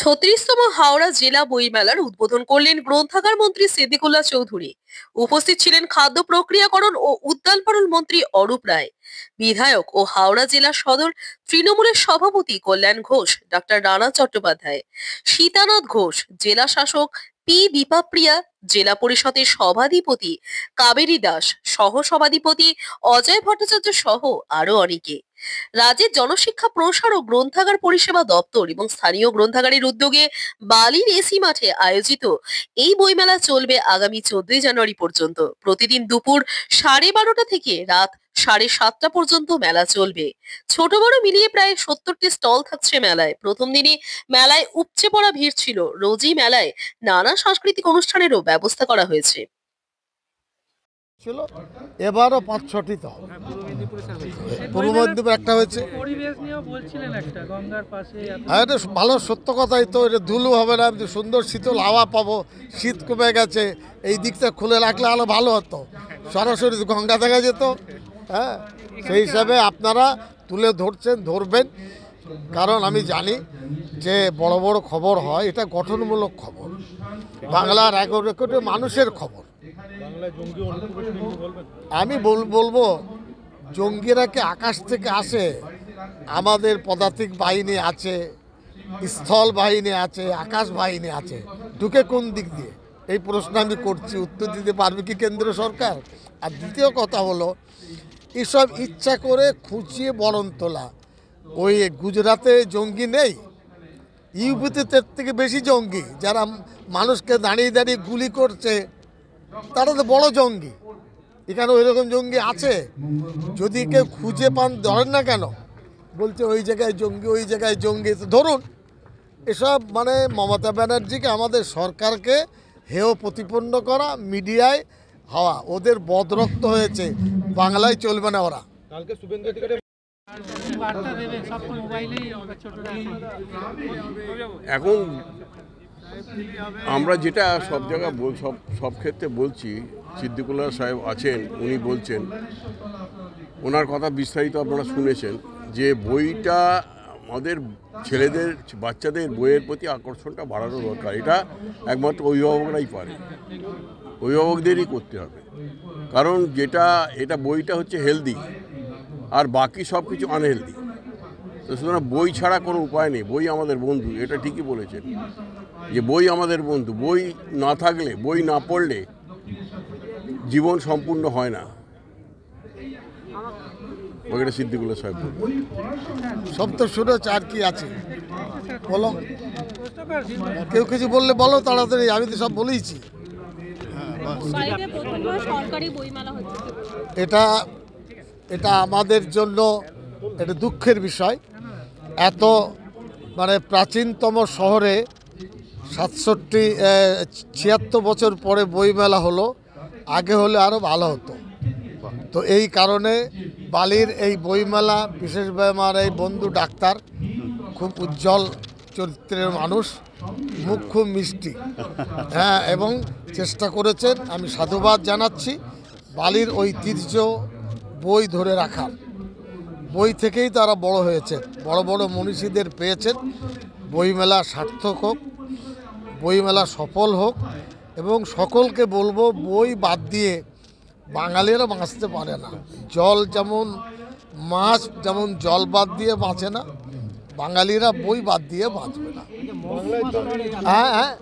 ছত্রিশতম হাওড়া জেলা বইমেলার উদ্বোধন করলেন গ্রন্থাগার মন্ত্রী সিদ্দিকুল্লাহ চৌধুরী। উপস্থিত ছিলেন খাদ্য প্রক্রিয়াকরণ ও উদ্যানপালন মন্ত্রী অরূপ রায়, বিধায়ক ও হাওড়া জেলা সদর তৃণমূলের সভাপতি কল্যাণ ঘোষ, ডাক্তার রানা চট্টোপাধ্যায়, সীতানাথ ঘোষ, জেলা শাসক পি দীপাপ্রিয়া, জেলা পরিষদের সভাধিপতি কাবেরী দাস, সহ সভাধিপতি অজয় ভট্টাচার্য সহ আরো অনেকে। রাজ্যের জনশিক্ষা প্রসার ও গ্রন্থাগার পরিষেবা দপ্তর এবং স্থানীয় গ্রন্থাগারের উদ্যোগে বালির এসি মাঠে আয়োজিত এই বইমেলা চলবে আগামী 14ই জানুয়ারি পর্যন্ত। প্রতিদিন দুপুর 12:30 থেকে রাত 7:30 পর্যন্ত মেলা চলবে। ছোট বড় মিলিয়ে প্রায় 70টি স্টল থাকছে মেলায়। প্রথম দিনই মেলায় উপচে পড়া ভিড় ছিল। রোজই মেলায় নানা সাংস্কৃতিক অনুষ্ঠানেরও ব্যবস্থা করা হয়েছে। ছিল এবারও 5-6টি তো পূর্ব মেদিনীপুর একটা হয়েছে। এটা ভালো সত্য কথাই তো, এটা ধুলো হবে না, সুন্দর শীতল হাওয়া পাবো, শীত কমে গেছে, এই দিকটা খুলে রাখলে আরো ভালো হতো, সরাসরি গঙ্গা দেখা যেত। হ্যাঁ, সেই হিসাবে আপনারা তুলে ধরবেন, কারণ আমি জানি যে বড় বড় খবর হয়, এটা গঠনমূলক খবর, বাংলার 11 কোটি মানুষের খবর। আমি বলবো জঙ্গিরা কি আকাশ থেকে আসে? আমাদের পদাতিক বাহিনী আছে, স্থল বাহিনী আছে, আকাশ বাহিনী আছে, ঢুকে কোন দিক দিয়ে? এই প্রশ্ন আমি করছি, উত্তর দিতে পারবে কি কেন্দ্র সরকার? আর দ্বিতীয় কথা হলো, এসব ইচ্ছা করে খুঁচিয়ে বরণ তোলা। ওই গুজরাটে জঙ্গি নেই? ইউপিতে তার থেকে বেশি জঙ্গি, যারা মানুষকে দাঁড়িয়ে দাঁড়িয়ে গুলি করছে, তারা তো বড় জঙ্গি। এখানে ওই রকম জঙ্গি আছে? যদি কেউ খুঁজে পান, ধরেন না কেন? বলছে ওই জায়গায় জঙ্গি, ওই জায়গায় জঙ্গি, তো ধরুন। এসব মানে মমতা ব্যানার্জিকে, আমাদের সরকারকে হেয় প্রতিপন্ন করা, মিডিয়ায় হওয়া, ওদের বদরক্ত হয়েছে, বাংলায় চলবে না ওরা। এখন আমরা যেটা সব জায়গায় সব ক্ষেত্রে বলছি, সিদ্দিকুল্লাহ সাহেব আছেন, উনি বলছেন, ওনার কথা বিস্তারিত আপনারা শুনেছেন, যে বইটা আমাদের ছেলেদের, বাচ্চাদের বইয়ের প্রতি আকর্ষণটা বাড়ানো দরকার। এটা একমাত্র অভিভাবকরাই পারে, অভিভাবকদেরই করতে হবে। কারণ এটা বইটা হচ্ছে হেলদি, আর বাকি সব কিছু আনহেলদি। তো সুতরাং বই ছাড়া কোনো উপায় নেই। বই আমাদের বন্ধু, এটা ঠিকই বলেছেন যে বই আমাদের বন্ধু। বই না থাকলে, বই না পড়লে জীবন সম্পূর্ণ হয় না। ওইটা সিদ্দিকুল্লাহ সাহেব সব তো শুনেছ, আর কি আছে বলো? কেউ কিছু বললে বলো তাড়াতাড়ি, আমি তো সব বলেইছি। এটা আমাদের জন্য এটা দুঃখের বিষয়। এত মানে প্রাচীনতম শহরে 76 বছর পরে বইমেলা হলো, আগে হলে আরও ভালো হতো। তো এই কারণে বালির এই বইমেলা, বিশেষভাবে আমার এই বন্ধু ডাক্তার, খুব উজ্জ্বল চরিত্রের মানুষ, মুখ খুব মিষ্টি, হ্যাঁ, এবং চেষ্টা করেছেন, আমি সাধুবাদ জানাচ্ছি। বালির ঐতিহ্য বই ধরে রাখার, বই থেকেই তারা বড় হয়েছে, বড় বড় মনীষীদের পেয়েছেন। বইমেলা সার্থক হোক, বইমেলা সফল হোক, এবং সকলকে বলবো বই বাদ দিয়ে বাঙালিরা বাঁচতে পারে না। জল যেমন, মাছ যেমন জল বাদ দিয়ে বাঁচে না, বাঙালিরা বই বাদ দিয়ে বাঁচবে না। হ্যাঁ হ্যাঁ।